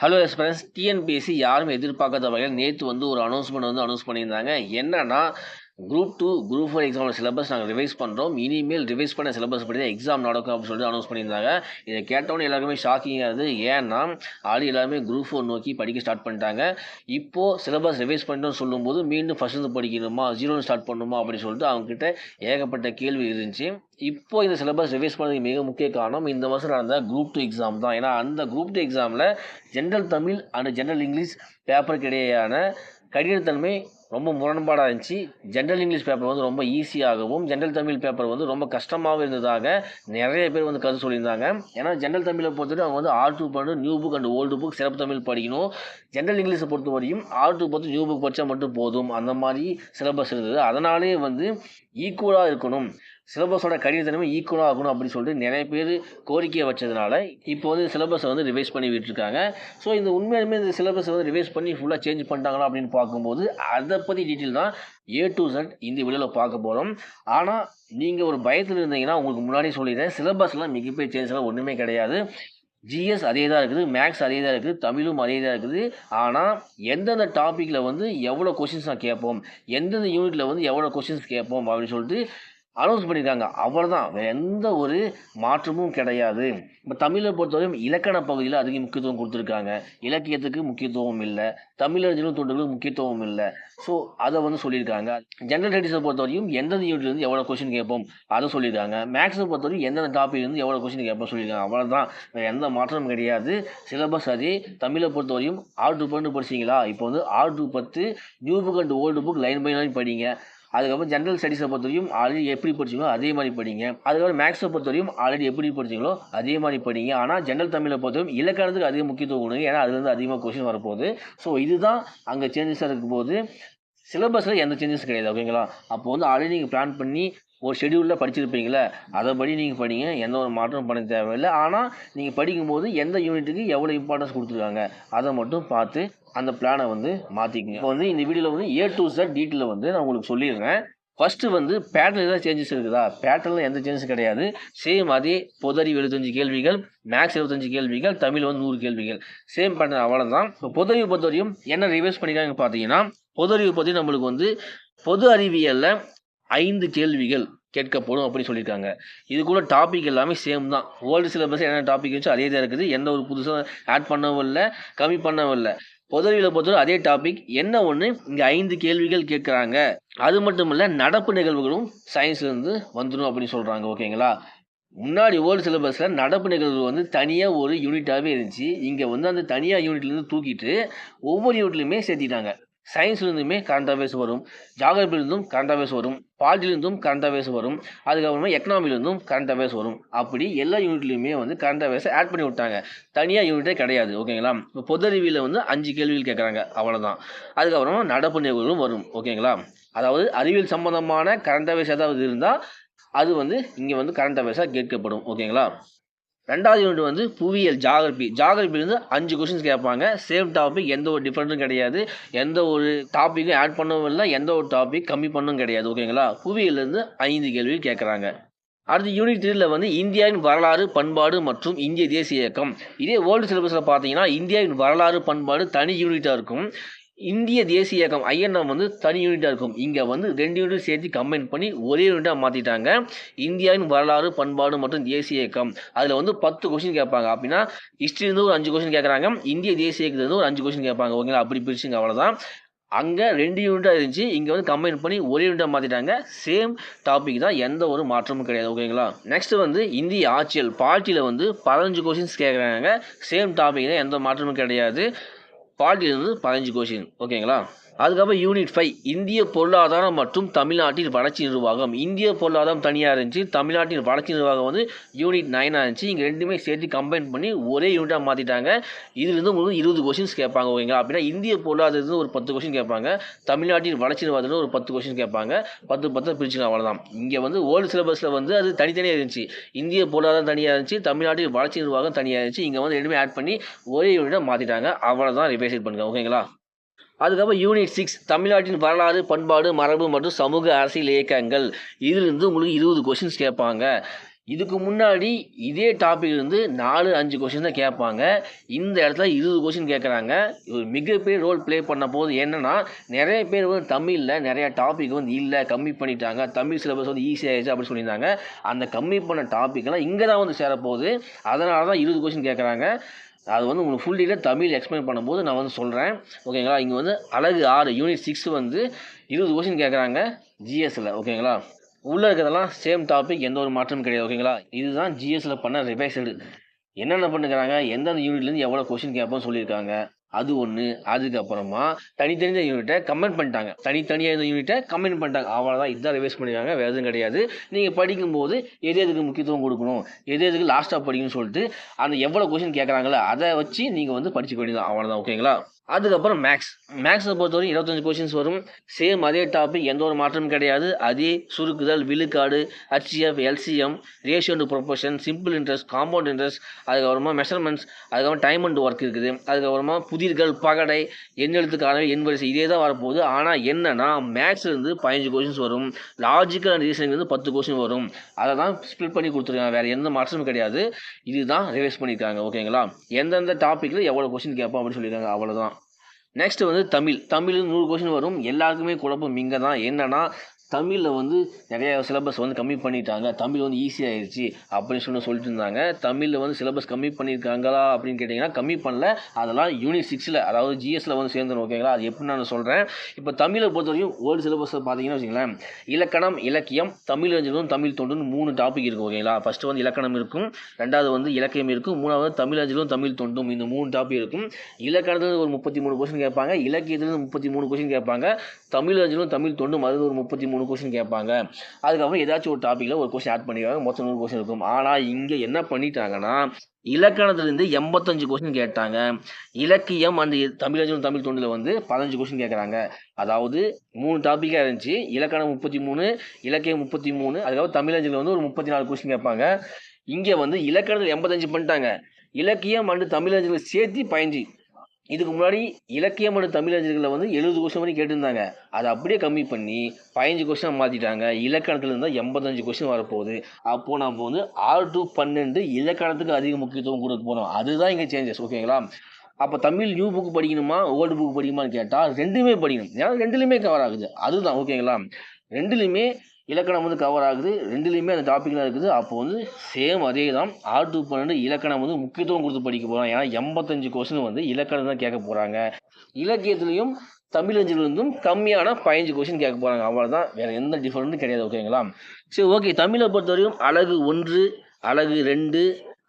Hello express TNPSC யாரும் எதிர்பார்க்காத வகையில் நேற்று ஒரு அனௌன்ஸ்மெண்ட் அனௌன்ஸ் பண்ணியிருந்தாங்க. என்னன்னா குரூப் 2 குரூப் 4 எக்ஸாமோட சிலபஸ் நாங்கள் ரிவைஸ் பண்ணுறோம். இனிமேல் ரிவைஸ் பண்ண சிலபஸ் படி தான் எக்ஸாம் நடக்கும் அப்படின்னு சொல்லிட்டு அனௌன்ஸ் பண்ணியிருந்தாங்க. இதை கேட்டவொன்னே எல்லாருக்குமே ஷாக்கிங்காக இருக்குது. ஏன்னா ஆல்ரெடி எல்லாருமே குரூப் 4 நோக்கி படிக்க ஸ்டார்ட் பண்ணிட்டாங்க. இப்போது சிலபஸ் ரிவைஸ் பண்ணிட்டோம்னு சொல்லும்போது மீண்டும் ஃபஸ்ட்டு படிக்கணுமா, ஜீரோன்னு ஸ்டார்ட் பண்ணணுமா அப்படின்னு சொல்லிட்டு அவங்ககிட்ட ஏகப்பட்ட கேள்வி இருந்துச்சு. இப்போ இந்த சிலபஸ் ரிவைஸ் பண்ணதுக்கு மிக முக்கிய காரணம் இந்த வருஷம் நடந்த குரூப் 2 எக்ஸாம் தான். ஏன்னா அந்த குரூப் 2 எக்ஸாமில் general Tamil and general English பேப்பருக்கு இடையேயான கடினத்தன்மை ரொம்ப முரண்பாடாக இருந்துச்சு. ஜென்ரல் இங்கிலீஷ் பேப்பர் ரொம்ப ஈஸியாகவும் ஜென்ரல் தமிழ் பேப்பர் ரொம்ப கஷ்டமாகவும் இருந்ததாக நிறைய பேர் கருத்து சொல்லியிருந்தாங்க. ஏன்னா ஜென்ரல் தமிழை பொறுத்தவரை அவங்க R2 பண்ணு new book and old book சிறப்பு தமிழ் படிக்கணும். ஜென்ரல் இங்கிலீஷை பொறுத்த வரையும் R2 பார்த்து நியூ புக் படித்தா மட்டும் போதும், அந்த மாதிரி சிலபஸ் இருந்தது. அதனாலே ஈக்குவலாக இருக்கணும், சிலபஸோட கடினத்தன்மை ஈக்குவலாக ஆகணும் அப்படின்னு சொல்லிட்டு நிறைய பேர் கோரிக்கையை வச்சதுனால இப்போ சிலபஸை ரிவைஸ் பண்ணி விட்டுருக்காங்க. ஸோ இந்த உண்மையாலுமே இந்த சிலபஸை ரிவைஸ் பண்ணி ஃபுல்லாக சேஞ்ச் பண்ணிட்டாங்களா அப்படின்னு பார்க்கும்போது அதை பற்றி டீட்டெயில் தான் A to Z இந்த வீடியோவில் பார்க்க போகிறோம். ஆனால் நீங்கள் ஒரு பயத்தில் இருந்தீங்கன்னா உங்களுக்கு முன்னாடியே சொல்லிடுறேன், சிலபஸ்லாம் மிகப்பெரிய சேஞ்சஸ்லாம் ஒன்றுமே கிடையாது. ஜிஎஸ் அதே தான் இருக்குது, மேக்ஸ் அதே தான் இருக்குது, தமிழும் அதே தான் இருக்குது. ஆனால் எந்தெந்த டாப்பிக்கில் எவ்வளோ கொஷின்ஸ் நான் கேட்போம், எந்தெந்த யூனிட்டில் எவ்வளோ கொஷின்ஸ் கேட்போம் அப்படின்னு சொல்லிட்டு அனௌன்ஸ் பண்ணியிருக்காங்க. அவ்வளோதான், வேறு எந்த ஒரு மாற்றமும் கிடையாது. இப்போ தமிழை பொறுத்தவரையும் இலக்கண பகுதியில் அதிக முக்கியத்துவம் கொடுத்துருக்காங்க. இலக்கியத்துக்கு முக்கியத்துவம் இல்லை, தமிழறிஞரும் தொண்டுகளுக்கு முக்கியத்துவம் இல்லை. ஸோ அதை சொல்லியிருக்காங்க. ஜென்ரல் ஸ்டடீஸை பொறுத்தவரையும் எந்தெந்த யூனிட்லேருந்து எவ்வளோ கொஸ்டின் கேட்போம் அதை சொல்லியிருக்காங்க. மேக்ஸை பொறுத்தவரையும் எந்தெந்த டாப்பிக்லேருந்து எவ்வளோ கொஸ்டின் கேட்போம் சொல்லியிருக்காங்க. அவ்வளோதான், வேறு எந்த மாற்றமும் கிடையாது. சிலபஸ் அதே. தமிழை பொறுத்தவரையும் R2 பண்ணு படிச்சிங்களா, இப்போ R2 10 new book and old book line by line படிங்க. அதுக்கப்புறம் ஜென்ரல் ஸ்டடீஸை பொறுத்தவரையும் ஆல்ரெடி எப்படி படிச்சிங்களோ அதே மாதிரி படிங்க. அதுக்கப்புறம் மேக்ஸை பொறுத்தவரையும் ஆல்ரெடி எப்படி படிச்சிங்களோ அதே மாதிரி படிங்க. ஆனால் ஜென்ரல் தமிழை பொறுத்தவரையும் இலக்கணத்துக்கு அதிக முக்கியத்துவம் கொடுங்க, ஏன்னா அதுலேருந்து அதிகமாக கொஸ்டின் வரப்போகுது. ஸோ இதுதான் அங்கே சேஞ்சஸாக இருக்கும்போது சிலபஸில் எந்த சேஞ்சஸ் கிடையாது. ஓகேங்களா? அப்போ ஆல்ரெடி நீங்கள் பிளான் பண்ணி ஒரு ஷெடியூலில் படிச்சிருப்பீங்களே, அதைப்படி நீங்கள் படிங்க, எந்த ஒரு மாற்றம் பண்ண தேவையில்லை. ஆனால் நீங்கள் படிக்கும்போது எந்த யூனிட்டுக்கு எவ்வளோ இம்பார்ட்டன்ஸ் கொடுத்துருக்காங்க அதை மட்டும் பார்த்து அந்த பிளானை மாற்றிக்கங்க. இப்போ இந்த வீடியோவில் A to Z டீட்டெயிலில் நான் உங்களுக்கு சொல்லிடுறேன். ஃபஸ்ட்டு பேட்டர்ன் ஏதாவது சேஞ்சஸ் இருக்குதா? பேட்டர்னில் எந்த சேஞ்சஸ் கிடையாது. சேம் அதே பொதறிவு 75 கேள்விகள், மேக்ஸ் 75 கேள்விகள், தமிழ் 100 கேள்விகள், சேம் பேட்டர்ன், அவ்வளோதான். இப்போ பொதறிவு பொறுத்தவரையும் என்ன ரிவைஸ் பண்ணிக்காங்க பார்த்தீங்கன்னா, பொதறிவு பற்றி நம்மளுக்கு பொது அறிவியலில் 5 கேள்விகள் கேட்கப்படும் அப்படின்னு சொல்லியிருக்காங்க. இது கூட டாபிக் எல்லாமே சேம் தான். வேர்ல்டு சிலபஸ் என்ன டாபிக் இருந்துச்சோ அதே தான் இருக்குது. எந்த ஒரு புதுசாக ஆட் பண்ணவும் இல்லை, கம்மி பண்ணவும் இல்லை. பொதுறிவில் பொறுத்தவரை அதே டாபிக். என்ன ஒன்று, இங்கே 5 கேள்விகள் கேட்குறாங்க. அது மட்டும் இல்லை, நடப்பு நிகழ்வுகளும் சயின்ஸ்லேருந்து வந்துடும் அப்படின்னு சொல்கிறாங்க. ஓகேங்களா? முன்னாடி வேர்ல்டு சிலபஸில் நடப்பு நிகழ்வு தனியாக ஒரு யூனிட்டாகவே இருந்துச்சு. இங்கே அந்த தனியாக யூனிட்லேருந்து தூக்கிட்டு ஒவ்வொரு யூனிட்லையுமே சேர்த்திட்டாங்க. சயின்ஸ்லேருந்துமே கரண்ட் அஃபேர்ஸ் வரும், ஜாகிரபிலிருந்தும் கரண்ட் அஃபேர்ஸ் வரும், பாலிட்டிலிருந்தும் கரண்ட் அஃபேர்ஸ் வரும், அதுக்கப்புறமா எக்கனாமிலிருந்தும் கரண்ட் அஃபேர்ஸ் வரும். அப்படி எல்லா யூனிட்லையுமே கரண்ட் அஃபேர்ஸை ஆட் பண்ணி விட்டாங்க. தனியாக யூனிட்டே கிடையாது. ஓகேங்களா? இப்போ பொதறிவியில் 5 கேள்விகள் கேட்குறாங்க, அவ்வளோதான். அதுக்கப்புறமா நடப்பு நிகழ்வுகளும் வரும். ஓகேங்களா? அதாவது அறிவியல் சம்பந்தமான கரண்ட் அஃபேர்ஸ் ஏதாவது இருந்தால் அது இங்கே கரண்ட் அஃபேர்ஸாக கேட்கப்படும். ஓகேங்களா? ரெண்டாவது யூனிட் புவியியல் ஜாகிரபிலிருந்து 5 கொஸ்டின்ஸ் கேட்பாங்க. சேம் டாபிக், எந்த ஒரு டிஃப்ரெண்ட்டும் கிடையாது. எந்த ஒரு டாப்பிக்கும் ஆட் பண்ணவும் இல்லை, எந்த ஒரு டாபிக் கம்மி பண்ணவும் கிடையாது. ஓகேங்களா? புவியிலேருந்து 5 கேள்வி கேட்குறாங்க. அடுத்து யூனிட் 3ல் இந்தியாவின் வரலாறு, பண்பாடு மற்றும் இந்திய தேசிய இயக்கம். இதே வேர்ல்டு சிலபஸில் பார்த்தீங்கன்னா இந்தியாவின் வரலாறு, பண்பாடு தனி யூனிட்டாக இருக்கும். இந்திய தேசிய இயக்கம் INM தனி யூனிட்டாக இருக்கும். இங்கே 2 யூனிட் சேர்த்து கம்பைன் பண்ணி ஒரே யூனிட்டாக மாற்றிட்டாங்க. இந்தியாவின் வரலாறு, பண்பாடு மற்றும் தேசிய இயக்கம். அதில் 10 கொஸ்டின் கேட்பாங்க. அப்படின்னா ஹிஸ்ட்ரிலேருந்து ஒரு 5 கொஸ்டின் கேட்குறாங்க, இந்திய தேசிய இயக்கத்துலேருந்து ஒரு 5 கொஸ்டின் கேட்பாங்க. ஓகேங்களா? அப்படி பிரிச்சுங்க, அவ்வளோதான். அங்கே 2 யூனிட்டாக இருந்துச்சு, இங்கே கம்பைன் பண்ணி ஒரே யூனிட்டாக மாற்றிட்டாங்க. சேம் டாபிக் தான், எந்த ஒரு மாற்றமும் கிடையாது. ஓகேங்களா? நெக்ஸ்ட்டு இந்திய ஆட்சியல் பாலிட்டியில் 15 கொஸ்டின்ஸ் கேட்குறாங்க. சேம் டாபிக் தான், எந்த மாற்றமும் கிடையாது. பாலிட்டியிலிருந்து 15 கொஸ்டின். ஓகேங்களா? அதுக்கப்புறம் யூனிட் 5 இந்திய பொருளாதாரம் மற்றும் தமிழ்நாட்டின் வளர்ச்சி நிர்வாகம். இந்திய பொருளாதாரம் தனியாக இருந்துச்சு, தமிழ்நாட்டின் வளர்ச்சி நிர்வாகம் யூனிட் 9 இருந்துச்சு. இங்கே ரெண்டுமே சேர்த்து கம்பைன் பண்ணி ஒரே யூனிட்டாக மாற்றிட்டாங்க. இதுலேருந்து உங்களுக்கு 20 கொஸ்டின்ஸ் கேட்பாங்க. ஓகேங்களா? அப்படின்னா இந்திய பொருளாதாரத்துலேருந்து ஒரு 10 கொஸ்டின் கேட்பாங்க, தமிழ்நாட்டின் வளர்ச்சி நிர்வாகத்தில் ஒரு 10 கொஸ்டின் கேட்பாங்க. 10 பிரிச்சுக்கலாம், அவ்வளோதான். இங்கே வேர்ல்டு சிலபஸில் அது தனித்தனியாக இருந்துச்சு. இந்திய பொருளாதாரம் தனியாக இருந்துச்சு, தமிழ்நாட்டின் வளர்ச்சி நிர்வாகம் தனியாக இருந்துச்சு. இங்கே ரெண்டுமே ஆட் பண்ணி ஒரே யூனிட்டாக மாற்றிட்டாங்க. அவ்வளோதான், ரிவைஸ் பண்ணுங்கள். ஓகேங்களா? அதுக்கப்புறம் யூனிட் 6 தமிழ்நாட்டின் வரலாறு, பண்பாடு, மரபு மற்றும் சமூக அரசியல் இயக்கங்கள். இதிலிருந்து உங்களுக்கு 20 கொஸ்டின்ஸ் கேட்பாங்க. இதுக்கு முன்னாடி இதே டாபிக் இருந்து 4-5 கொஸ்டின் தான் கேட்பாங்க. இந்த இடத்துல 20 கொஸ்டின் கேட்குறாங்க. ஒரு மிகப்பெரிய ரோல் ப்ளே பண்ண போது என்னன்னா, நிறைய பேர் வந்து தமிழில் நிறைய டாபிக் வந்து இல்லை கம்மி பண்ணிட்டாங்க, தமிழ் சிலபஸ் வந்து ஈஸியாகிடுச்சு அப்படின்னு சொல்லியிருந்தாங்க. அந்த கம்மி பண்ண டாப்பிக்கெல்லாம் இங்கே தான் வந்து சேரப்போகுது. அதனால தான் 20 கொஸ்டின் கேட்குறாங்க. அது வந்து உங்களுக்கு ஃபுல் டீட்டெயில் தமிழ் எக்ஸ்பிளைன் பண்ணும்போது நான் வந்து சொல்கிறேன். ஓகேங்களா? இங்கே வந்து அலகு 6 யூனிட் 6 வந்து 20 கொஸ்டின் கேட்குறாங்க ஜிஎஸ்சில். ஓகேங்களா? உள்ளே இருக்கிறதெல்லாம் சேம் டாபிக், எந்த ஒரு மாற்றமும் கிடையாது. ஓகேங்களா? இதுதான் ஜிஎஸ்சில் பண்ண ரிவைசடு. என்னென்ன பண்ணுறாங்க, எந்தெந்த யூனிட்லேருந்து எவ்வளோ கொஸ்டின் கேட்போம்னு சொல்லியிருக்காங்க, அது ஒன்று. அதுக்கப்புறமா தனித்தனி யூனிட்டை கமெண்ட் பண்ணிட்டாங்க, தனித்தனியாக இந்த யூனிட்டை கமெண்ட் பண்ணிட்டாங்க. அவ்வளோதான், இதுதான் ரிவைஸ் பண்ணியிருக்காங்க, வேறு எதுவும் கிடையாது. நீங்கள் படிக்கும்போது எது எதுக்கு முக்கியத்துவம் கொடுக்கணும், எது எதுக்கு லாஸ்ட்டாக படிக்கணும்னு சொல்லிட்டு அந்த எவ்வளோ கொஸ்டின் கேட்குறாங்களோ அதை வச்சு நீங்கள் வந்து படிச்சுக்க வேண்டியதான். அவ்வளோதான். ஓகேங்களா? அதுக்கப்புறம் மேக்ஸை பொறுத்தவரைக்கும் 25 கொஸ்டின்ஸ் வரும். சேம் அதே டாபிக், எந்த ஒரு மாற்றமும் கிடையாது. அதே சுருக்குதல், விழுக்காடு, HCF, LCM, ratio to proportion, simple interest, compound interest, அதுக்கப்புறமா மெஷர்மெண்ட்ஸ், அதுக்கப்புறம் டைம் அண்ட் ஒர்க் இருக்குது. அதுக்கப்புறமா புதிர்கள், பகடை, எண்ணெழுத்துக்கான எண் வரிசை, இதே தான் வரப்போகுது. ஆனால் என்னன்னா மேக்ஸ்லேருந்து 15 கொஸ்டின்ஸ் வரும். லாஜிக்கல் அண்ட் ரீசனிங்லேருந்து 10 கொஸ்டின் வரும். அதை தான் ஸ்ப்ளிட் பண்ணி கொடுத்துருக்காங்க, வேறு எந்த மாற்றமும் கிடையாது. இதுதான் ரிவைஸ் பண்ணியிருக்காங்க. ஓகேங்களா? எந்தெந்த டாப்பிக்கில் எவ்வளோ கொஸ்டின் கேட்போம் அப்படின்னு சொல்லியிருக்காங்க. அவ்வளோதான். நெக்ஸ்ட் வந்து தமிழ் 100 கொஸ்டின் வரும். எல்லாருக்குமே குழப்பம் இங்கே தான். என்னன்னா, தமிழில் வந்து நிறைய சிலபஸ் வந்து கம்மி பண்ணிட்டாங்க, தமிழ் வந்து ஈஸியாகிடுச்சு அப்படின்னு சொல்லிட்டு இருந்தாங்க. தமிழில் வந்து சிலபஸ் கம்மி பண்ணியிருக்காங்களா அப்படின்னு கேட்டிங்கன்னா கம்மி பண்ணல. அதெல்லாம் யூனிட் 6ல், அதாவது ஜிஎஸ்சில் வந்து சேர்ந்துடும். ஓகேங்களா? அது எப்படி நான் சொல்கிறேன். இப்போ தமிழை பொறுத்த வரைக்கும் ஓல்டு சிலபஸை பார்த்தீங்கன்னா வச்சுங்களேன், இலக்கணம், இலக்கியம், தமிழ் அறிஞர்களும் தமிழ் தொண்டுன்னு 3 டாபிக் இருக்கும். ஓகேங்களா? ஃபஸ்ட்டு வந்து இலக்கணம் இருக்கும், ரெண்டாவது வந்து இலக்கியம் இருக்கும், மூணாவது தமிழ் அறிஞர்களும் தமிழ் தொண்டும். இந்த 3 டாபிக் இருக்கும். இலக்கணத்துலேருந்து ஒரு 33 கொஸ்டின் கேட்பாங்க, இலக்கியத்துலேருந்து 33 கொஸ்டின் கேட்பாங்க, தமிழ் அறிஞர்களும் தமிழ் தொண்டும் அது ஒரு 33 கொஸ்டின் கேட்பாங்க. அதுக்கப்புறம் ஏதாச்சும் ஒரு டாப்பிக்கில் ஒரு கொஸ்டின் ஆட் பண்ணிடுவாங்க, மொத்தம் 100 கொஸ்டின் இருக்கும். ஆனால் இங்கே என்ன பண்ணிட்டாங்கன்னா, இலக்கணத்துலேருந்து 85 கொஸ்டின் கேட்டாங்க, இலக்கியம் அண்ட் தமிழ் தமிழ் தொண்டில் வந்து 15 கொஸ்டின் கேட்குறாங்க. அதாவது 3 டாப்பிக்காக இருந்துச்சு. இலக்கணம் 33, இலக்கியம் 33, அதுக்கப்புறம் தமிழஞ்சில் வந்து ஒரு 34 கொஸ்டின் கேட்பாங்க. இங்கே வந்து இலக்கணத்தில் 85 பண்ணிட்டாங்க, இலக்கியம் அண்டு தமிழஞ்சில் சேர்த்து 15. இதுக்கு முன்னாடி இலக்கியம் மற்றும் தமிழறிஞர்களில் வந்து 70 கொஸ்டின் வரைக்கும் கேட்டிருந்தாங்க. அதை அப்படியே கம்மி பண்ணி 15 கொஸ்டின் மாற்றிட்டாங்க. இலக்கணத்தில் இருந்தால் 85 கொஸ்டின் வரப்போகுது. அப்போது நம்ம வந்து 6 to 12 இலக்கணத்துக்கு அதிக முக்கியத்துவம் கொடுக்க போகிறோம். அதுதான் இங்கே சேஞ்சஸ். ஓகேங்களா? அப்போ தமிழ் நியூ புக் படிக்கணுமா, ஓல்டு புக் படிக்கணுமான்னு கேட்டால் ரெண்டுமே படிக்கணும். ஏன்னா ரெண்டுலேயுமே கவர் ஆகுது. அதுதான். ஓகேங்களா? ரெண்டுலேயுமே இலக்கணம் வந்து கவர் ஆகுது, ரெண்டுலேயுமே அந்த டாப்பிக்லாம் இருக்குது. அப்போ வந்து சேம் அதே தான். 6 to 12 இலக்கணம் வந்து முக்கியத்துவம் கொடுத்து படிக்க போகிறோம். ஏன்னா 85 கொஸ்டின் வந்து இலக்கணம் தான் கேட்க போகிறாங்க. இலக்கியத்துலேயும் தமிழஞ்சிலிருந்தும் கம்மியான 15 கொஸ்டின் கேட்க போகிறாங்க. அவ்வளோதான், வேறு எந்த டிஃபரெண்ட்டும் கிடையாது. ஓகேங்களா? சரி, ஓகே. தமிழை பொறுத்தவரையும் அலகு 1, அலகு 2,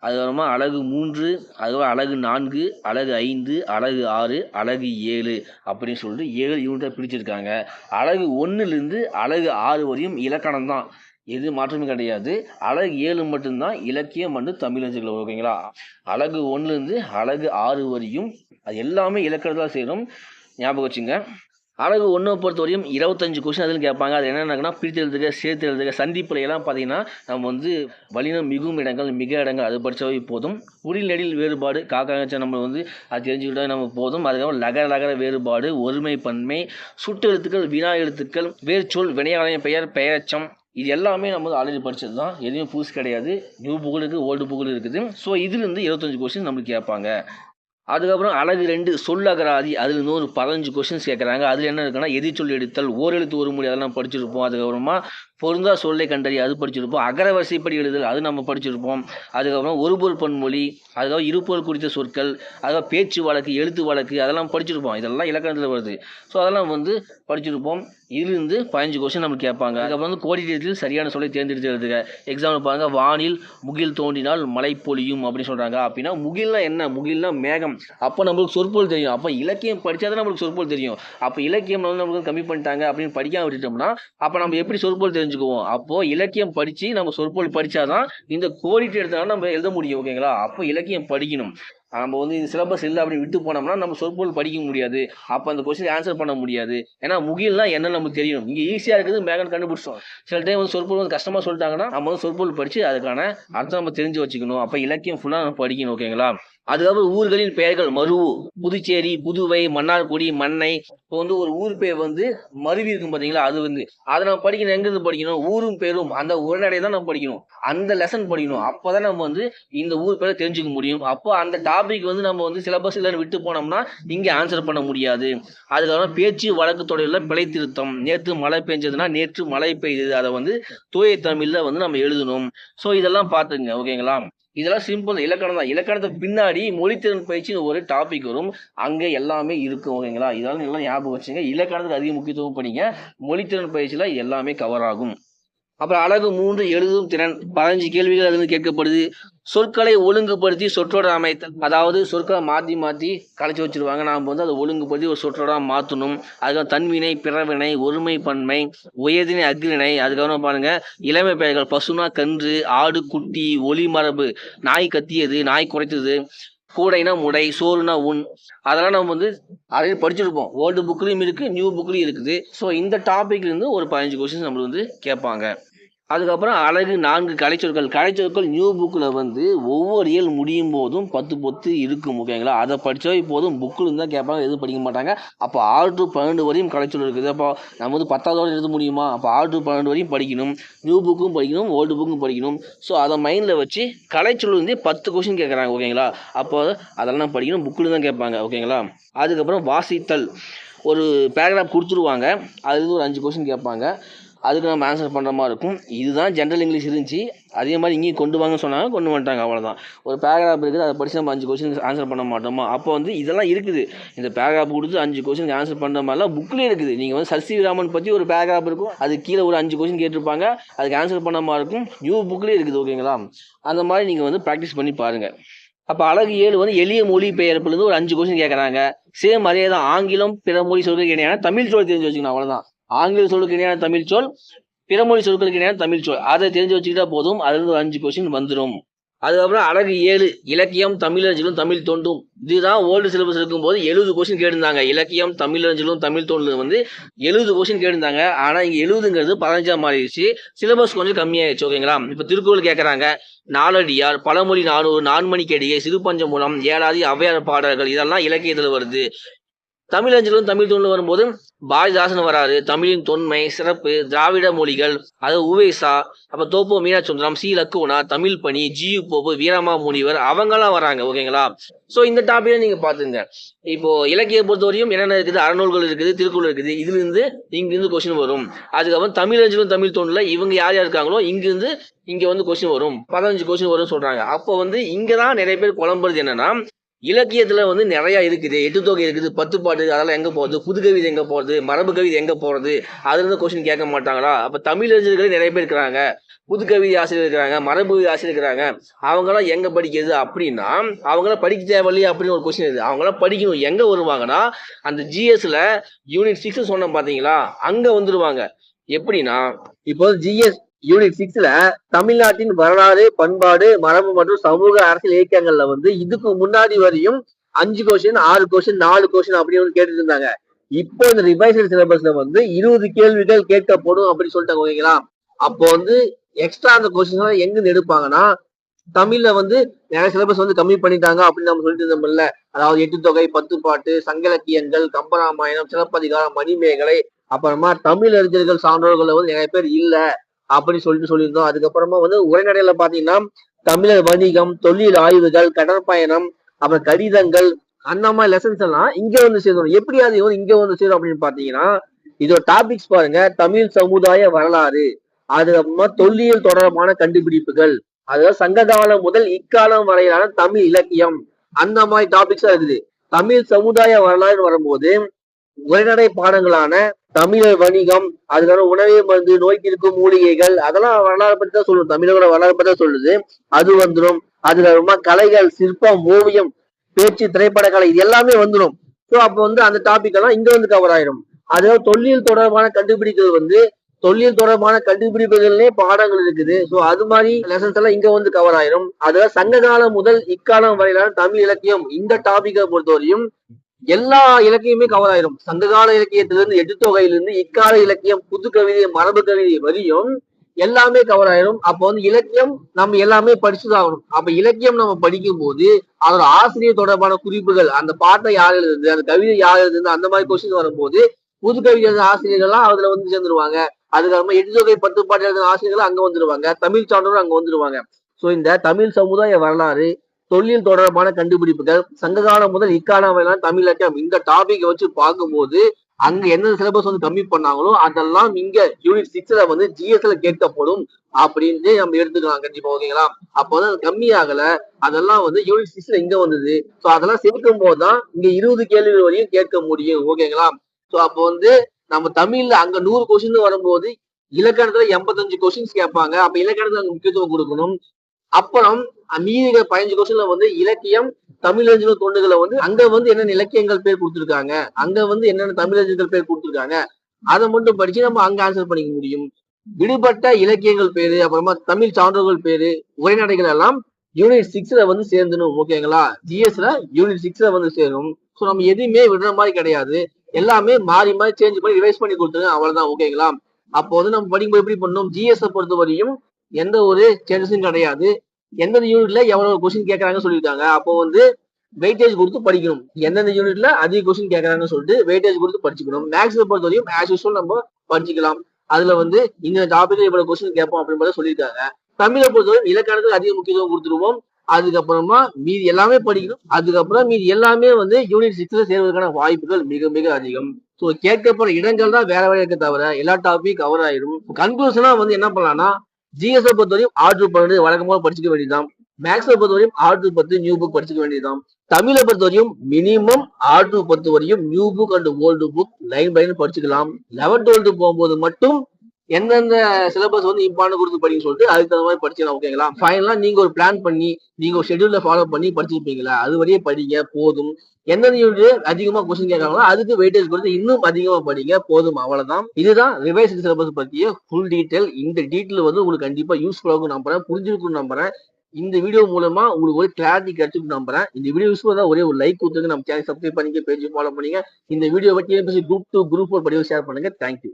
அதுக்கப்புறமா அலகு 3, அதுக்கப்புறம் அலகு 4, அலகு 5, அலகு 6, அலகு 7 அப்படின்னு சொல்லிட்டு 7 யூனிட்டாக பிரிச்சிருக்காங்க. அலகு 1லேருந்து அலகு 6 வரையும் இலக்கணம் தான், எது மாற்றமும் கிடையாது. அலகு 7 மட்டும்தான் இலக்கியம் மற்றும் தமிழஞ்சில். ஓகேங்களா? அலகு 1லேருந்து அலகு 6 வரையும் அது எல்லாமே இலக்கணத்தில் செய்யணும், ஞாபகம் வச்சுங்க. அலகு 1 பொறுத்தவரையும் 25 கொஸ்டின் அதில் கேட்பாங்க. அது என்னென்னா பிரித்து எழுதுக, சேர்த்து எழுதுக, சந்திப்பில் எல்லாம் பார்த்தீங்கன்னா நம்ம வந்து வலினம் மிகும் இடங்கள், மிக இடங்கள் அது படித்தாவே போதும். குறில் நெடில் வேறுபாடு, காக்காச்சா நம்ம வந்து அது தெரிஞ்சுக்கிட்டா நம்ம போதும். அதுக்கப்புறம் லகர வேறுபாடு, ஒருமை பன்மை, சுட்டு எழுத்துக்கள், வினா எழுத்துக்கள், வேர்ச்சொல், வினையாளய பெயர், பெயரச்சம், இது எல்லாமே நம்ம ஆல்ரெடி படித்தது தான். எதுவுமே புதுசு கிடையாது. நியூ புக்கில் இருக்குது, ஓல்டு புக்கில் இருக்குது. ஸோ இதுலேருந்து 25 கொஸ்டின் நம்மளுக்கு கேட்பாங்க. அதுக்கப்புறம் அலகு 2 சொல்லகராதி, அதில் இன்னொரு 15 கொஸ்டின்ஸ் கேட்குறாங்க. அதில் என்ன இருக்குன்னா எதிர்ச்சொல் எடுத்தல், ஓரெழுத்து ஒரு மொழி, அதெல்லாம் படிச்சிருப்போம். அதுக்கப்புறமா பொருந்தா சொல்லை கண்டறிய, அது படிச்சிருப்போம். அகர வரிசைப்படி எழுதல், அது நம்ம படிச்சிருப்போம். அதுக்கப்புறம் ஒருபொருள் பன்மொழி, அதுக்கப்புறம் இருபொருள் குறித்த சொற்கள், அதுக்கப்புறம் பேச்சு வழக்கு, எழுத்து வழக்கு, அதெல்லாம் படிச்சிருப்போம். இதெல்லாம் இலக்கணத்தில் வருது. ஸோ அதெல்லாம் வந்து படிச்சிருப்போம். இதுலேருந்து 15 கொஸ்டின் நம்மளுக்கு கேட்பாங்க. அதுக்கப்புறம் வந்து கோடிட்டத்தில் சரியான சொல்லை தேர்ந்தெடுத்து எழுதுக. எக்ஸாம்பிள் பாருங்கள், வானில் முகில் தோன்றினால் மழை பொழியும் அப்படின்னு சொல்கிறாங்க. அப்படின்னா முகில்னா என்ன? முகில்னா மேகம். அப்போ நம்மளுக்கு சொற்பொருள் தெரியும். அப்போ இலக்கியம் படித்தா தான் நம்மளுக்கு சொற்பொருள் தெரியும். அப்போ இலக்கியம் வந்து நம்மளுக்கு கம்மி பண்ணிட்டாங்க அப்படின்னு படிக்காம விட்டுட்டோம்னா அப்போ நம்ம எப்படி சொற்பொருள் தெரிஞ்சுக்குவோம்? அப்போது இலக்கியம் படித்து நம்ம சொற்பொருள் படித்தாதான் இந்த கோடிட்டு எடுத்தாலும் நம்ம எழுத முடியும். ஓகேங்களா? அப்போ இலக்கியம் படிக்கணும். நம்ம வந்து இந்த சிலபஸ் இல்லை அப்படி விட்டு போனோம்னா நம்ம சொற்பொருள் படிக்க முடியாது. அப்போ அந்த கொஸ்டின் ஆன்சர் பண்ண முடியாது. ஏன்னா முகில்னா என்னன்னு நமக்கு தெரியும். இங்கே ஈஸியாக இருக்குது, மேகன் கண்டுபிடிச்சோம். சில டைம் வந்து சொற்பொருள் வந்து கஷ்டமாக சொல்லிட்டாங்கன்னா நம்ம வந்து சொற்பொருள் படித்து அதுக்கான அர்த்தம் நம்ம தெரிஞ்சு வச்சுக்கணும். அப்போ இலக்கியம் ஃபுல்லாக நம்ம படிக்கணும். ஓகேங்களா? அதுக்கப்புறம் ஊர்களின் பெயர்கள் மருவு, புதுச்சேரி, புதுவை, மன்னார்குடி, மன்னை. இப்போ வந்து ஒரு ஊர் பேர் வந்து மருவி இருக்கும் பார்த்தீங்களா, அது வந்து அதை நம்ம படிக்கணும். எங்கிருந்து படிக்கணும்? ஊரும் பேரும் அந்த உரைநடை தான் நம்ம படிக்கணும். அந்த லெசன் படிக்கணும். அப்பதான் நம்ம வந்து இந்த ஊர் பேரை தெரிஞ்சுக்க முடியும். அப்போ அந்த டாபிக் வந்து நம்ம வந்து சிலபஸ் இல்லைன்னு விட்டு போனோம்னா இங்கே ஆன்சர் பண்ண முடியாது. அதுக்கப்புறம் பேச்சு வழக்கு தொடரில் பிழை திருத்தம். நேற்று மழை பெஞ்சதுன்னா நேற்று மழை பெய்யுது, அதை வந்து தூய தமிழ்ல வந்து நம்ம எழுதணும். ஸோ இதெல்லாம் பார்த்துங்க, ஓகேங்களா? இதெல்லாம் சிம்பிள் இலக்கணம் தான். இலக்கணத்துக்கு பின்னாடி மொழித்திறன் பயிற்சின்னு ஒரு டாபிக் வரும். அங்க எல்லாமே இருக்கும், ஓகேங்களா? இதெல்லாம் எல்லாம் ஞாபகம் வச்சுங்க. இலக்கணத்துக்கு அதிக முக்கியத்துவம் படிங்க. மொழித்திறன் பயிற்சியில எல்லாமே கவர் ஆகும். அப்புறம் அழகு 3 எழுதும் திறன். 15 கேள்விகள் அது வந்து கேட்கப்படுது. சொற்களை ஒழுங்குபடுத்தி சொற்றொடர் அமைத்தல். அதாவது சொற்களை மாற்றி மாற்றி கலைச்சி வச்சிருவாங்க. நாம் வந்து அதை ஒழுங்குபடுத்தி ஒரு சொற்றொடராக மாற்றணும். அதுக்கப்புறம் தன்வினை, பிறவினை, ஒருமை பன்மை, உயர்திணை, அஃறிணை. அதுக்கப்புறம் பாருங்க இளமை பெயர்கள். பசுனா கன்று, ஆடு குட்டி, ஒளி மரபு, நாய் கத்தியது, நாய் குறைத்தது, கூடைனா முடை, சோறுனா உண். அதெல்லாம் நம்ம வந்து அதையும் படிச்சிருப்போம். ஓல்டு புக்லையும் இருக்குது, நியூ புக்லையும் இருக்குது. ஸோ இந்த டாபிக்லேருந்து ஒரு 15 கொஸ்டின்ஸ் நம்மளுக்கு வந்து கேட்பாங்க. அதுக்கப்புறம் அழகு 4 கலைச்சொற்கள். கலைச்சொற்கள் நியூ புக்கில் வந்து ஒவ்வொரு இயல் முடியும் போதும் 10 பொத்து இருக்கும், ஓகேங்களா? அதை படித்தா இப்போதும் புக்கில் இருந்தால் கேட்பாங்க, எதுவும் படிக்க மாட்டாங்க. அப்போ 6 to 12 வரையும் கலைச்சொல் இருக்குது. அப்போ நம்ம வந்து 10ஆவது எழுத முடியுமா? அப்போ 6 to 12 வரையும் படிக்கணும். நியூ புக்கும் படிக்கணும், ஓல்டு புக்கும் படிக்கணும். ஸோ அதை மைண்டில் வச்சு கலைச்சொல் வந்து 10 கொஸ்டின் கேட்குறாங்க, ஓகேங்களா? அப்போ அதெல்லாம் படிக்கணும், புக்கில் தான் கேட்பாங்க, ஓகேங்களா? அதுக்கப்புறம் வாசித்தல். ஒரு பேராகிராஃப் கொடுத்துருவாங்க, அதுலேருந்து ஒரு 5 கொஸ்டின் கேட்பாங்க. அதுக்கு நம்ம ஆன்சர் பண்ணுற மாதிரி இருக்கும். இதுதான் ஜென்ரல் இங்கிலீஷ் இருந்துச்சு. அதே மாதிரி இங்கேயும் கொண்டு வாங்கன்னு சொன்னாங்க, கொண்டு வந்துட்டாங்க, அவ்வளோதான். ஒரு பேராகிராஃப் இருக்குது, அதை படித்து நம்ம 5 கொஸ்டின் ஆன்சர் பண்ண மாட்டோமா? அப்போ வந்து இதெல்லாம் இருக்குது. இந்த பேராகிராஃப் கொடுத்து 5 கொஸ்டின் ஆன்சர் பண்ணுற மாதிரிலாம் புக்லேயே இருக்குது. நீங்கள் வந்து சர் சி வி ராமன் பற்றி ஒரு பேராகிராஃப் இருக்கும், அது கீழே ஒரு 5 கொஸ்டின் கேட்டிருப்பாங்க, அதுக்கு ஆன்சர் பண்ண மாதிரி இருக்கும். நியூ புக்லேயே இருக்குது, ஓகேங்களா? அந்த மாதிரி நீங்கள் வந்து ப்ராக்டிஸ் பண்ணி பாருங்கள். அப்போ அழகு 7 வந்து எளிய மொழி பெயர்ப்புலேருந்து ஒரு 5 கொஸ்டின் கேட்குறாங்க. சேம் அதே தான். ஆங்கிலம் பிற மொழி சொல்லுக்கு இணையான தமிழ் சொல் தெரிஞ்சு வச்சுக்கணும், அவ்வளோதான். ஆங்கில சொல்லுக்கு இணையான தமிழ் சொல், பிறமொழி சொற்களுக்கு இணையான தமிழ் சொல், அதை தெரிஞ்சு வச்சுக்கிட்டா போதும். அதுலேருந்து ஒரு 5 கொஸ்டின் வந்துடும். அதுக்கப்புறம் அழகு 7 இலக்கியம் தமிழறிஞலும் தமிழ் தோன்றும். இதுதான் ஓல்டு சிலபஸ் இருக்கும்போது 70 கொஸ்டின் கேட்டிருந்தாங்க. இலக்கியம் தமிழறிஞலும் தமிழ் தோன்றும் வந்து 70 கொஸ்டின் கேட்டிருந்தாங்க. ஆனால் இங்கே 70ங்கிறது 15ஆக மாறிடுச்சு. சிலபஸ் கொஞ்சம் கம்மியாயிடுச்சு, ஓகேங்களா? இப்போ திருக்குறள் கேட்குறாங்க, நாலடியார், பழமொழி 400, நான்மணிக்கடிகை, சிறுபஞ்சமூலம், ஏழாதி, ஔவையார் பாடல்கள், இதெல்லாம் இலக்கியத்தில் வருது. தமிழஞ்சலும் தமிழ் தோன்று வரும்போது பாரதிதாசன் வராரு. தமிழின் தொன்மை சிறப்பு, திராவிட மொழிகள், அது உவேசா, அப்போ தோப்போ மீனாட்சுந்தரம், சி லக்குவனா, தமிழ் பணி, ஜியு போப்பு, வீரமா முனிவர், அவங்கெல்லாம் வராங்க, ஓகேங்களா? ஸோ இந்த டாபிக் நீங்க பாத்துங்க. இப்போ இலக்கிய பொறுத்தவரையும் என்னென்ன இருக்குது? அறநூல்கள் இருக்குது, திருக்குறள் இருக்குது. இதுலேருந்து இங்கிருந்து கொஸ்டின் வரும். அதுக்கப்புறம் தமிழஞ்சலும் தமிழ் தோன்றல இவங்க யார் யார் இருக்காங்களோ இங்கிருந்து இங்க வந்து கொஸ்டின் வரும். 15 கொஸ்டின் வரும் சொல்றாங்க. அப்போ வந்து இங்கதான் நிறைய பேர் குழம்புறது என்னன்னா, இலக்கியத்துல வந்து நிறைய இருக்குது. 8 தொகை இருக்குது, 10 பாட்டு, அதெல்லாம் எங்க போறது? புது கவிதை எங்க போறது? மரபு கவிதை எங்க போறது? அதுல இருந்து கொஸ்டின் கேட்க மாட்டாங்களா? அப்ப தமிழறிஞர்களே நிறைய பேர் இருக்கிறாங்க, புது கவிதை ஆசிரியர் இருக்கிறாங்க, மரபு ஆசிரியர் இருக்கிறாங்க. அவங்களாம் எங்க படிக்கிறது அப்படின்னா, அவங்களாம் படிக்க தேவையில்லையே அப்படின்னு ஒரு கொஸ்டின் இருக்குது. அவங்களாம் படிக்கணும். எங்க வருவாங்கன்னா, அந்த ஜிஎஸ்ல யூனிட் 6 சொன்னோம் பாத்தீங்களா, அங்க வந்துருவாங்க. எப்படின்னா, இப்போ ஜிஎஸ் யூனிட் 6ல தமிழ்நாட்டின் வரலாறு, பண்பாடு, மரபு மற்றும் சமூக அரசியல் இயக்கங்கள்ல வந்து இதுக்கு முன்னாடி வரையும் 5 கொஸ்டின், 6 கொஸ்டின், 4 கொஸ்டின் அப்படின்னு கேட்டுட்டு இருந்தாங்க. இப்போ இந்த ரிவைஸ்டு சிலபஸ்ல வந்து 20 கேள்விகள் கேட்கப்படும் அப்படின்னு சொல்லிட்டாங்க, ஓகேங்களா? அப்போ வந்து எக்ஸ்ட்ரா அந்த கொஸ்டின் எங்க எடுப்பாங்கன்னா, தமிழ்ல வந்து நிறைய சிலபஸ் வந்து கம்மி பண்ணிட்டாங்க அப்படின்னு நம்ம சொல்லிட்டு இருந்தோம்ல. அதாவது 8 தொகை, 10 பாட்டு, சங்கலக்கியங்கள், கம்பராமாயணம், சிலப்பதிகாரம், மணிமேகலை, அப்புறமா தமிழ் அறிஞர்கள் சான்றோர்கள் வந்து நிறைய பேர் இல்ல அப்படின்னு சொல்லியிருந்தோம். அதுக்கப்புறமா வந்து உரைநடையில பாத்தீங்கன்னா தமிழர் வணிகம், தொழில் ஆய்வுகள், கடற்பயணம், அப்புறம் கடிதங்கள், அந்த மாதிரி லெசன்ஸ் எல்லாம் இங்க வந்து சேர்ந்தோம். எப்படி அது இங்க வந்து சேரும் அப்படின்னு பாத்தீங்கன்னா, இதோட டாபிக்ஸ் பாருங்க. தமிழ் சமுதாய வரலாறு, அதுக்கப்புறமா தொல்லியல் தொடர்பான கண்டுபிடிப்புகள், அதாவது சங்ககாலம் முதல் இக்காலம் வரையிலான தமிழ் இலக்கியம், அந்த மாதிரி டாபிக்ஸா இருக்குது. தமிழ் சமுதாய வரலாறு வரும்போது உரைநடை பாடங்களான தமிழர் வணிகம், அதுக்கான உணவே மருந்து, நோய்க்கு இருக்கும் மூலிகைகள், அதெல்லாம் வரலாறு பற்றி தான் சொல்லுது. தமிழரோட வரலாறு பற்றி தான் சொல்லுது. அது வந்துடும். அதுல ரொம்ப கலைகள், சிற்பம், ஓவியம், பேச்சு, திரைப்பட கலை, இது எல்லாமே வந்துடும். ஸோ அப்போ வந்து அந்த டாபிக் எல்லாம் இங்க வந்து கவர் ஆயிரும். அதாவது தொல்லியல் தொடர்பான கண்டுபிடிப்புகள் வந்து தொல்லியல் தொடர்பான கண்டுபிடிப்புகள்லயே பாடங்கள் இருக்குது. ஸோ அது மாதிரி லெசன்ஸ் எல்லாம் இங்க வந்து கவர் ஆயிரும். அதாவது சங்ககாலம் முதல் இக்காலம் வரையிலான தமிழ் இலக்கியம், இந்த டாபிக்கை பொறுத்தவரையும் எல்லா இலக்கியமே கவர் ஆயிரும். சங்ககால இலக்கியத்திலிருந்து 8 தொகையிலிருந்து இக்கால இலக்கியம், புது கவிதை, மரபு கவிதை வரையும் எல்லாமே கவர் ஆயிரும். அப்ப வந்து இலக்கியம் நம்ம எல்லாமே படிச்சுதான் ஆகணும். அப்ப இலக்கியம் நம்ம படிக்கும் போது அதோட ஆசிரியர் தொடர்பான குறிப்புகள், அந்த பாட்டை யார் எழுதுது, அந்த கவிதை யார் எழுதுது, அந்த மாதிரி கொஸ்டின் வரும்போது புது கவிதை எழுதின ஆசிரியர்கள்லாம் அதுல வந்து சேர்ந்துருவாங்க. அதுக்கப்புறமா எட்டுத்தொகை 10 பாட்டு எழுதின ஆசிரியர்கள் அங்க வந்துருவாங்க. தமிழ் சான்றோர் அங்க வந்துருவாங்க. சோ இந்த தமிழ் சமுதாய வரலாறு, தொல்லியல் தொடர்பான கண்டுபிடிப்புகள், சங்ககாலம் முதல் இக்காலம் வரையிலான தமிழ் இலக்கியம், இந்த டாபிக் வச்சு பார்க்கும்போது அங்க என்ன சிலபஸ் வந்து கம்மி பண்ணாங்களோ அதெல்லாம் இங்க யூனிட் 6ல வந்து ஜிஎஸ்ல கேட்கப்படும் அப்படின்னு நம்ம எடுத்துக்கலாம் கண்டிப்பா. ஓகேங்களா? அப்போ வந்து அது கம்மி ஆகல, அதெல்லாம் வந்து யூனிட் 6ல இங்க வந்தது. சோ அதெல்லாம் சேர்க்கும் போதுதான் இங்க 20 கேள்விகள் வரையும் கேட்க முடியும். ஓகேங்களா? சோ அப்போ வந்து நம்ம தமிழ்ல அங்க 100 கொஸ்டின் வரும்போது இலக்கணத்துல 85 கொஸ்டின்ஸ் கேட்பாங்க. அப்ப இலக்கணத்துல முக்கியத்துவம் கொடுக்கணும். அப்புறம் மீதி 15 கொஸ்டின்ல வந்து இலக்கியம், தமிழறிஞர் தொண்டுகளை வந்து அங்க வந்து என்னென்ன இலக்கியங்கள் பேர் கொடுத்திருக்காங்க, அங்க வந்து என்னென்ன தமிழறிஞர்கள் பேர் கொடுத்திருக்காங்க, அதை மட்டும் படிச்சு நம்ம அங்க ஆன்சர் பண்ணிக்க முடியும். விடுபட்ட இலக்கியங்கள் பேரு, அப்புறமா தமிழ் சான்றோர்கள் பேரு, உரைநடைகள் எல்லாம் யூனிட் 6ல வந்து சேர்ந்துடும். ஓகேங்களா? ஜிஎஸ்ல யூனிட் 6ல வந்து சேரும். சோ நம்ம எதுவுமே விடுற மாதிரி கிடையாது. எல்லாமே மாறி மாறி சேஞ்ச் பண்ணி ரிவைஸ் பண்ணி கொடுத்துருங்க, அவ்வளவுதான். ஓகேங்களா? அப்போ வந்து நம்ம படிக்கும்போது எப்படி பண்ணணும், ஜிஎஸ் பொறுத்த வரையும் எந்த ஒரு சேஞ்சஸும் கிடையாது. எந்தெந்த யூனிட்ல எவ்வளவு கொஸ்டின் கேட்கறாங்கன்னு சொல்லியிருக்காங்க. அப்போ வந்து வெயிட்டேஜ் கொடுத்து படிக்கணும். எந்தெந்த யூனிட்ல அதிக கொஸ்டின் கேட்கறாங்கன்னு சொல்லிட்டு வெயிட்டேஜ் கொடுத்து படிச்சுக்கணும். மேக்ஸை பொறுத்த வரையும் ஆஸ் யூஸ்வல் நம்ம படிச்சுக்கலாம். அதுல வந்து இந்த டாபிக்ல இவ்வளவு கொஸ்டின் கேட்போம் அப்படின்னு சொல்லியிருக்காங்க. தமிழை பொறுத்தவரை இலக்கணத்துக்கு அதிக முக்கியத்துவம் கொடுத்துருவோம். அதுக்கப்புறமா மீதி எல்லாமே படிக்கணும். அதுக்கப்புறம் மீதி எல்லாமே வந்து யூனிட் 6ல சேர்வதற்கான வாய்ப்புகள் மிக மிக அதிகம். சோ கேட்கப்படுற இடங்கள் தான் வேற வேற இருக்க தவிர எல்லா டாபிக் கவர் ஆயிரும். கன்க்ளூஷனா வந்து என்ன பண்ணலாம்னா, ஜிஎஸ் பொறுத்தவரையும் 6-12 வழக்கமாக படிச்சுக்க வேண்டியதுதான். மேக்ஸை பொறுத்தவரையும் 6-10 நியூ புக் படிச்சுக்க வேண்டியதுதான். தமிழை பொறுத்தவரையும் மினிமம் 6-10 வரையும் new book and old book line by line படிச்சுக்கலாம். 11th 12th போகும்போது மட்டும் எந்தெந்த சிலபஸ் வந்து இம்பார்ட்டன் கொடுத்து படிக்க சொல்லிட்டு அதுக்கு தகுந்த மாதிரி படிச்சுக்கலாம். ஓகேங்களா? ஃபைனலா நீங்க ஒரு பிளான் பண்ணி நீங்க ஒரு ஷெட்யூல்ல ஃபாலோ பண்ணி படிச்சிருப்பீங்களா, அது வரையே படிங்க போதும். எந்தெந்த யூனிட் அதிகமா கொஸ்டின் கேட்கறாங்களோ அதுக்கு வெயிட்டேஜ் கொடுத்து இன்னும் அதிகமா படிங்க போதும், அவ்வளவுதான். இதுதான் ரிவைஸ்டு சிலபஸ் பத்திய ஃபுல் டீடைல். இந்த டீடைல் வந்து உங்களுக்கு கண்டிப்பா யூஸ்ஃபுல்லா இருக்கும் நம்புறேன், புரிஞ்சிருக்கும் நம்புறேன். இந்த வீடியோ மூலமா உங்களுக்கு ஒரு கிளாரிட்டி கிடைச்சிருக்கு நம்புறேன். இந்த வீடியோ யூஸ்ஃபுல்லா ஒரே ஒரு லைக் கொடுத்துங்க, நம்ம சேனல் சப்ஸ்கிரைப் பண்ணிக்க, பேஜ் ஃபாலோ பண்ணிக்க. இந்த வீடியோ பத்தி குரூப் 2 குரூப் 4 படிவு ஷேர் பண்ணுங்க. தேங்க்யூ.